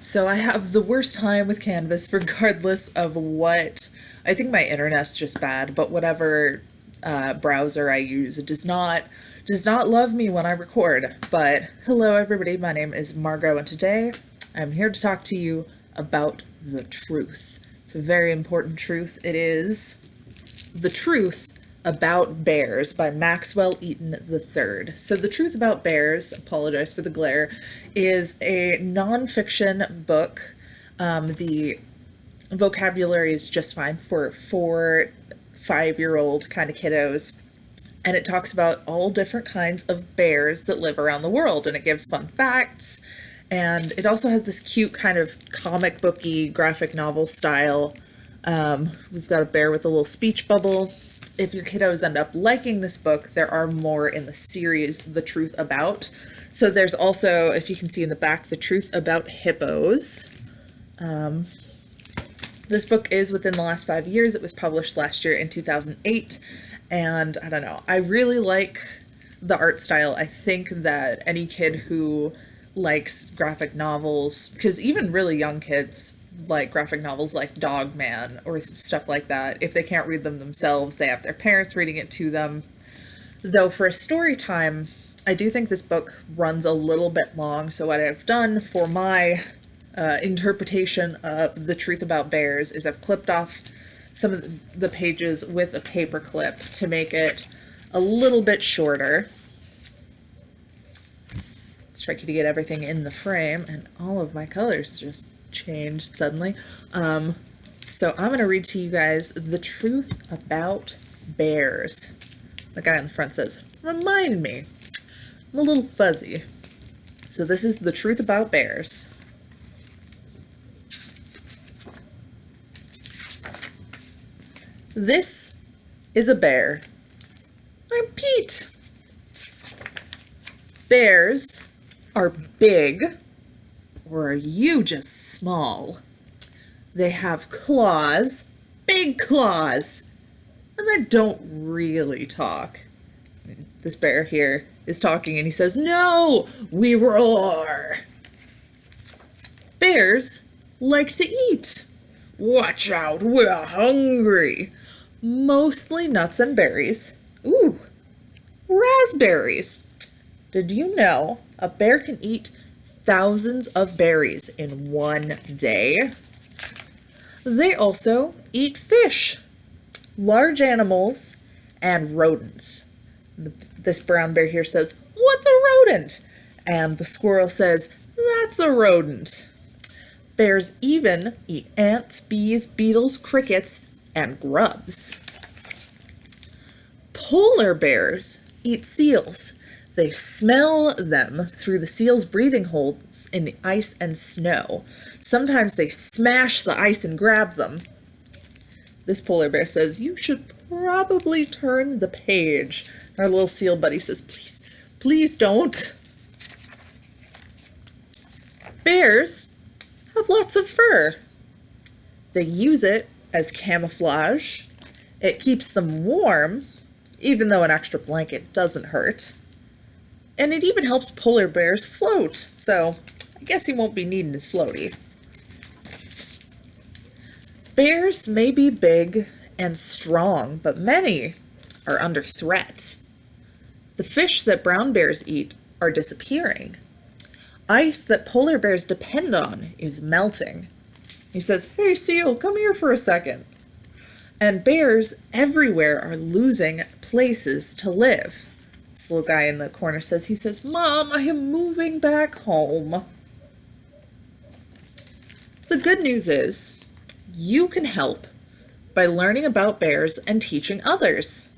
So I have the worst time with Canvas regardless of what. I think my internet's just bad, but whatever browser I use, it does not love me when I record. But hello everybody, my name is Margot and today I'm here to talk to you about the truth. It's a very important truth. It is The Truth About Bears by Maxwell Eaton III. So, The Truth About Bears, apologize for the glare, is a nonfiction book. The vocabulary is just fine for 4, 5-year-old kind of kiddos. And it talks about all different kinds of bears that live around the world. And it gives fun facts. And it also has this cute kind of comic booky graphic novel style. We've got a bear with a little speech bubble. If your kiddos end up liking this book, there are more in the series, The Truth About. So there's also, if you can see in the back, The Truth About Hippos. This book is within the last 5 years. It was published last year in 2008. And I don't know, I really like the art style. I think that any kid who likes graphic novels, because even really young kids like graphic novels like Dog Man or stuff like that. If they can't read them themselves, they have their parents reading it to them. Though for a story time, I do think this book runs a little bit long. So what I've done for my interpretation of The Truth About Bears is I've clipped off some of the pages with a paper clip to make it a little bit shorter. It's tricky to get everything in the frame, and all of my colors just changed suddenly. So I'm going to read to you guys The Truth About Bears. The guy on the front says, "Remind me." I'm a little fuzzy. So this is The Truth About Bears. This is a bear. I'm Pete. Bears are big, or are you just small? They have claws, big claws, and they don't really talk. This bear here is talking and he says, "No, we roar." Bears like to eat. "Watch out, we're hungry." Mostly nuts and berries. Ooh, raspberries. Did you know a bear can eat thousands of berries in one day? They also eat fish, large animals, and rodents. This brown bear here says, "What's a rodent?" And the squirrel says, "That's a rodent." Bears even eat ants, bees, beetles, crickets, and grubs. Polar bears eat seals. They smell them through the seal's breathing holes in the ice and snow. Sometimes they smash the ice and grab them. This polar bear says, "You should probably turn the page." Our little seal buddy says, "Please, please don't." Bears have lots of fur. They use it as camouflage. It keeps them warm, even though an extra blanket doesn't hurt. And it even helps polar bears float, so I guess he won't be needing his floaty. Bears may be big and strong, but many are under threat. The fish that brown bears eat are disappearing. Ice that polar bears depend on is melting. He says, "Hey, seal, come here for a second." And bears everywhere are losing places to live. This little guy in the corner says, "Mom, I am moving back home." The good news is you can help by learning about bears and teaching others.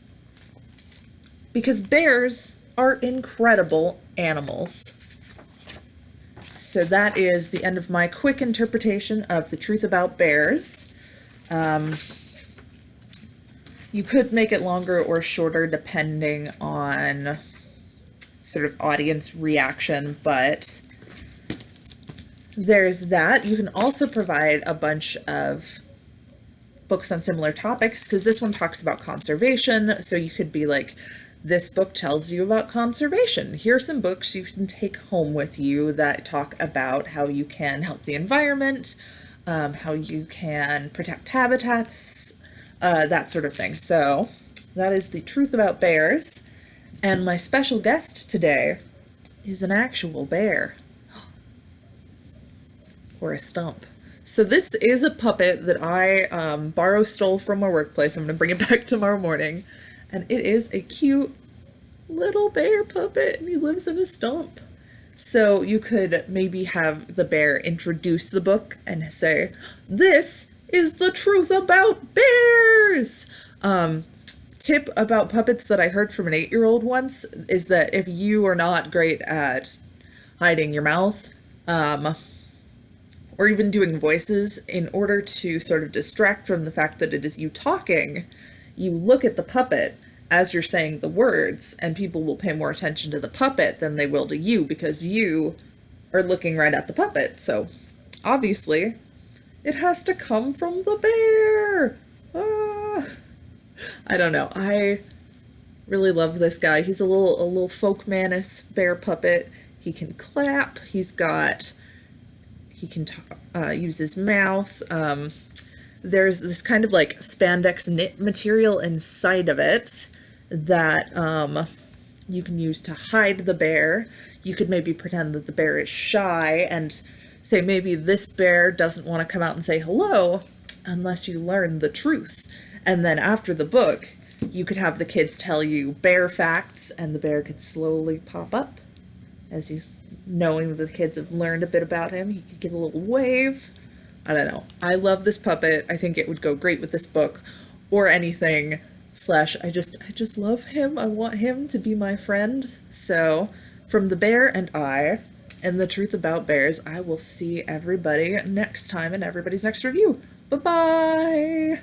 Because bears are incredible animals. So that is the end of my quick interpretation of The Truth About Bears. You could make it longer or shorter depending on sort of audience reaction, but there's that. You can also provide a bunch of books on similar topics because this one talks about conservation. So you could be like, this book tells you about conservation. Here are some books you can take home with you that talk about how you can help the environment, how you can protect habitats, that sort of thing. So that is The Truth About Bears. And my special guest today is an actual bear. Or a stump. So this is a puppet that I stole from my workplace. I'm going to bring it back tomorrow morning. And it is a cute little bear puppet, and he lives in a stump. So you could maybe have the bear introduce the book and say, "This is the truth about bears." Tip about puppets that I heard from an 8-year-old once is that if you are not great at hiding your mouth, or even doing voices, in order to sort of distract from the fact that it is you talking, you look at the puppet as you're saying the words, and people will pay more attention to the puppet than they will to you because you are looking right at the puppet. So obviously it has to come from the bear. I don't know. I really love this guy. He's a little folk manus bear puppet. He can clap. He can use his mouth. There's this kind of like spandex knit material inside of it that you can use to hide the bear. You could maybe pretend that the bear is shy and say maybe this bear doesn't want to come out and say hello unless you learn the truth. And then after the book, you could have the kids tell you bear facts, and the bear could slowly pop up as he's knowing that the kids have learned a bit about him. He could give a little wave. I don't know. I love this puppet. I think it would go great with this book or anything. I just love him. I want him to be my friend. So from The Bear and I and The Truth About Bears, I will see everybody next time in everybody's next review. Bye-bye.